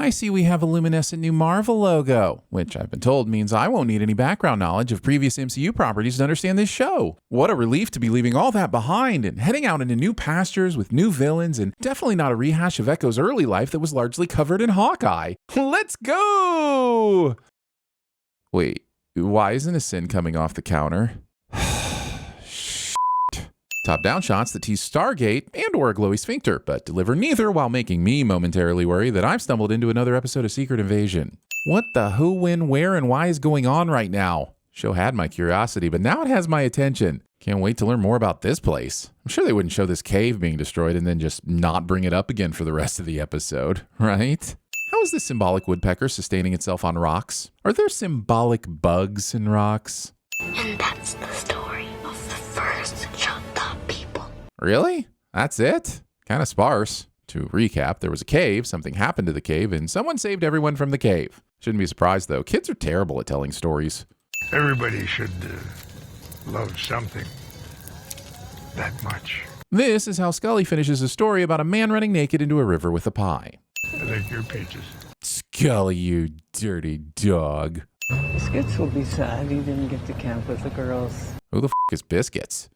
I see we have a luminescent new Marvel logo, which I've been told means I won't need any background knowledge of previous MCU properties to understand this show. What a relief to be leaving all that behind and heading out into new pastures with new villains, and definitely not a rehash of Echo's early life that was largely covered in Hawkeye. Let's go! Wait, why isn't a sin coming off the counter? Top-down shots that tease Stargate and or a glowy sphincter, but deliver neither while making me momentarily worry that I've stumbled into another episode of Secret Invasion. What the who, when, where, and why is going on right now? Show had my curiosity, but now it has my attention. Can't wait to learn more about this place. I'm sure they wouldn't show this cave being destroyed and then just not bring it up again for the rest of the episode, right? How is this symbolic woodpecker sustaining itself on rocks? Are there symbolic bugs in rocks? And that's the story of the first Chafa people. Really? That's it? Kind of sparse. To recap, there was a cave, something happened to the cave, and someone saved everyone from the cave. Shouldn't be surprised, though. Kids are terrible at telling stories. Everybody should love something that much. This is how Scully finishes a story about a man running naked into a river with a pie. I like your peaches. Scully, you dirty dog. Biscuits will be sad he didn't get to camp with the girls. Who the f*** is Biscuits?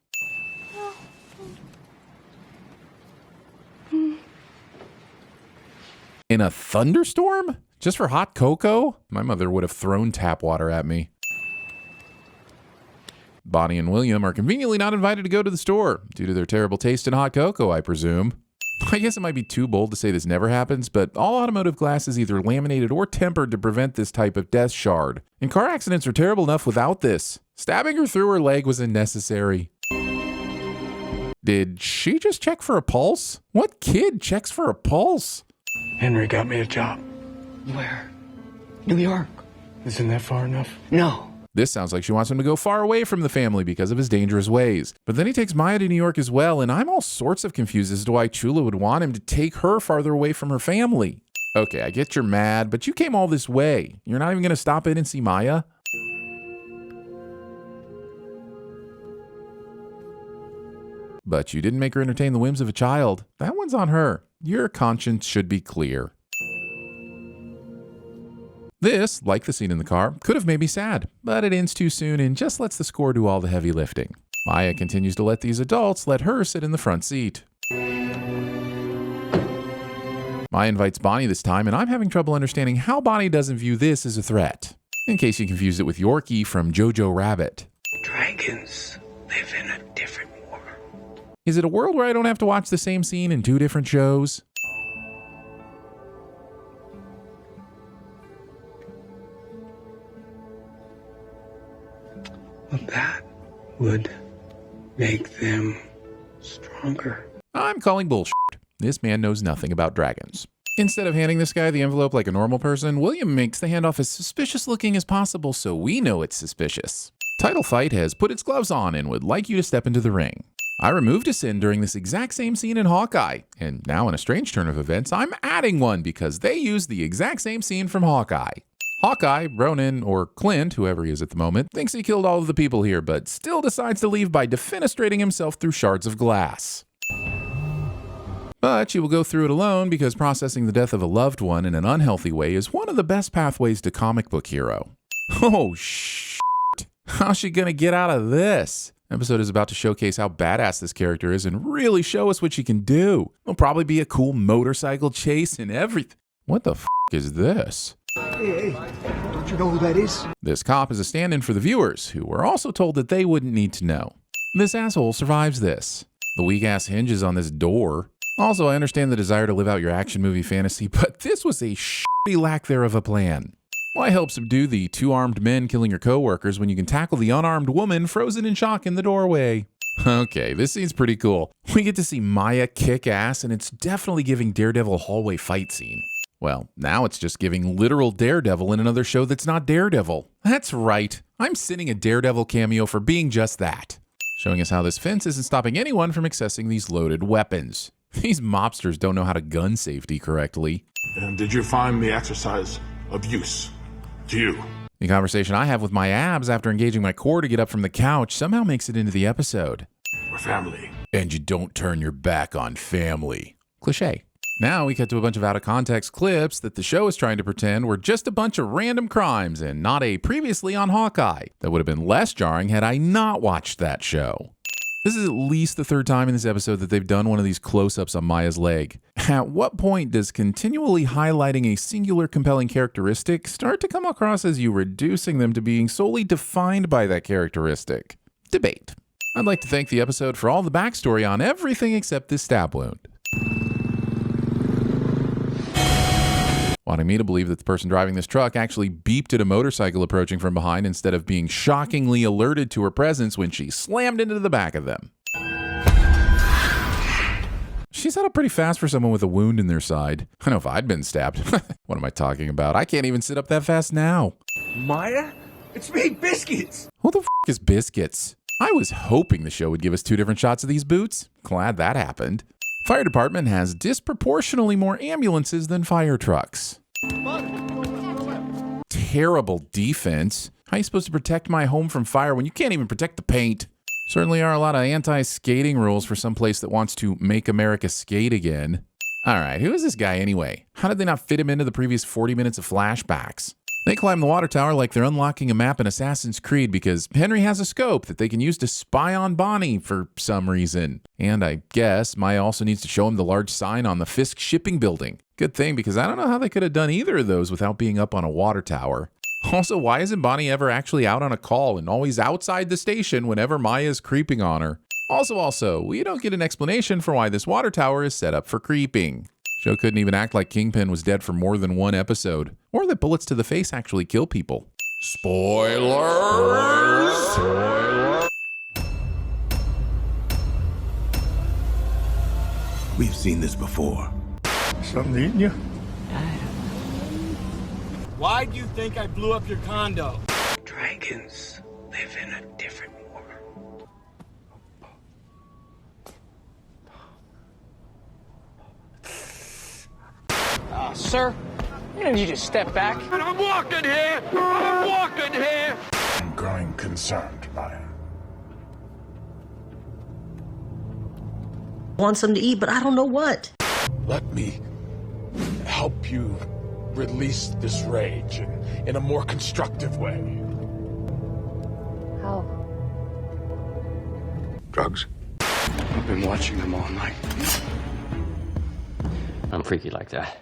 In a thunderstorm? Just for hot cocoa? My mother would have thrown tap water at me. Bonnie and William are conveniently not invited to go to the store, due to their terrible taste in hot cocoa, I presume. I guess it might be too bold to say this never happens, but all automotive glass is either laminated or tempered to prevent this type of death shard. And car accidents are terrible enough without this. Stabbing her through her leg was unnecessary. Did she just check for a pulse? What kid checks for a pulse? Henry got me a job. Where? New York. Isn't that far enough? No. This sounds like she wants him to go far away from the family because of his dangerous ways. But then he takes Maya to New York as well, and I'm all sorts of confused as to why Chula would want him to take her farther away from her family. Okay, I get you're mad, but you came all this way. You're not even going to stop in and see Maya? But you didn't make her entertain the whims of a child. That one's on her. Your conscience should be clear. This, like the scene in the car, could have made me sad, but it ends too soon and just lets the score do all the heavy lifting. Maya continues to let these adults let her sit in the front seat. Maya invites Bonnie this time, and I'm having trouble understanding how Bonnie doesn't view this as a threat. In case you confused it with Yorkie from Jojo Rabbit. Dragons live in a different world. Is it a world where I don't have to watch the same scene in 2 different shows? Well, that would make them stronger. I'm calling bullshit. This man knows nothing about dragons. Instead of handing this guy the envelope like a normal person, William makes the handoff as suspicious looking as possible so we know it's suspicious. Title Fight has put its gloves on and would like you to step into the ring. I removed a sin during this exact same scene in Hawkeye, and now in a strange turn of events, I'm adding one because they used the exact same scene from Hawkeye. Hawkeye, Ronan, or Clint, whoever he is at the moment, thinks he killed all of the people here, but still decides to leave by defenestrating himself through shards of glass. But she will go through it alone because processing the death of a loved one in an unhealthy way is one of the best pathways to comic book hero. Oh, shit. How's she gonna get out of this? Episode is about to showcase how badass this character is and really show us what she can do. There'll probably be a cool motorcycle chase and everything. What the f*** is this? Hey, don't you know who that is? This cop is a stand-in for the viewers, who were also told that they wouldn't need to know. This asshole survives this. The weak-ass hinges on this door. Also, I understand the desire to live out your action movie fantasy, but this was a shitty lack there of a plan. Why help subdue the 2 armed men killing your coworkers when you can tackle the unarmed woman frozen in shock in the doorway? Okay, this scene's pretty cool. We get to see Maya kick ass, and it's definitely giving Daredevil hallway fight scene. Well, now it's just giving literal Daredevil in another show that's not Daredevil. That's right. I'm sending a Daredevil cameo for being just that. Showing us how this fence isn't stopping anyone from accessing these loaded weapons. These mobsters don't know how to gun safety correctly. And did you find the exercise of use to you? The conversation I have with my abs after engaging my core to get up from the couch somehow makes it into the episode. We're family. And you don't turn your back on family. Cliché. Now we cut to a bunch of out-of-context clips that the show is trying to pretend were just a bunch of random crimes and not a previously on Hawkeye. That would have been less jarring had I not watched that show. This is at least the third time in this episode that they've done one of these close-ups on Maya's leg. At what point does continually highlighting a singular compelling characteristic start to come across as you reducing them to being solely defined by that characteristic? Debate. I'd like to thank the episode for all the backstory on everything except this stab wound. Wanting me to believe that the person driving this truck actually beeped at a motorcycle approaching from behind instead of being shockingly alerted to her presence when she slammed into the back of them. She's set up pretty fast for someone with a wound in their side. I know if I'd been stabbed. What am I talking about? I can't even sit up that fast now. Maya? It's me, Biscuits! Who the f*** is Biscuits? I was hoping the show would give us 2 different shots of these boots. Glad that happened. Fire department has disproportionately more ambulances than fire trucks. Terrible defense. How are you supposed to protect my home from fire when you can't even protect the paint? Certainly are a lot of anti-skating rules for some place that wants to make America skate again. Alright, who is this guy anyway? How did they not fit him into the previous 40 minutes of flashbacks? They climb the water tower like they're unlocking a map in Assassin's Creed because Henry has a scope that they can use to spy on Bonnie for some reason. And I guess Maya also needs to show him the large sign on the Fisk shipping building. Good thing, because I don't know how they could have done either of those without being up on a water tower. Also, why isn't Bonnie ever actually out on a call and always outside the station whenever Maya's creeping on her? Also, we don't get an explanation for why this water tower is set up for creeping. Show couldn't even act like Kingpin was dead for more than one episode, or that bullets to the face actually kill people. Spoilers! We've seen this before. Something eating you? Why do you think I blew up your condo? Dragons live in a different world. Sir, and you just step back. And I'm walking here! I'm walking here! I'm growing concerned, Maya. Want something to eat, but I don't know what. Let me help you release this rage in a more constructive way. How? Drugs? I've been watching them all night. I'm freaky like that.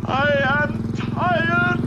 I am tired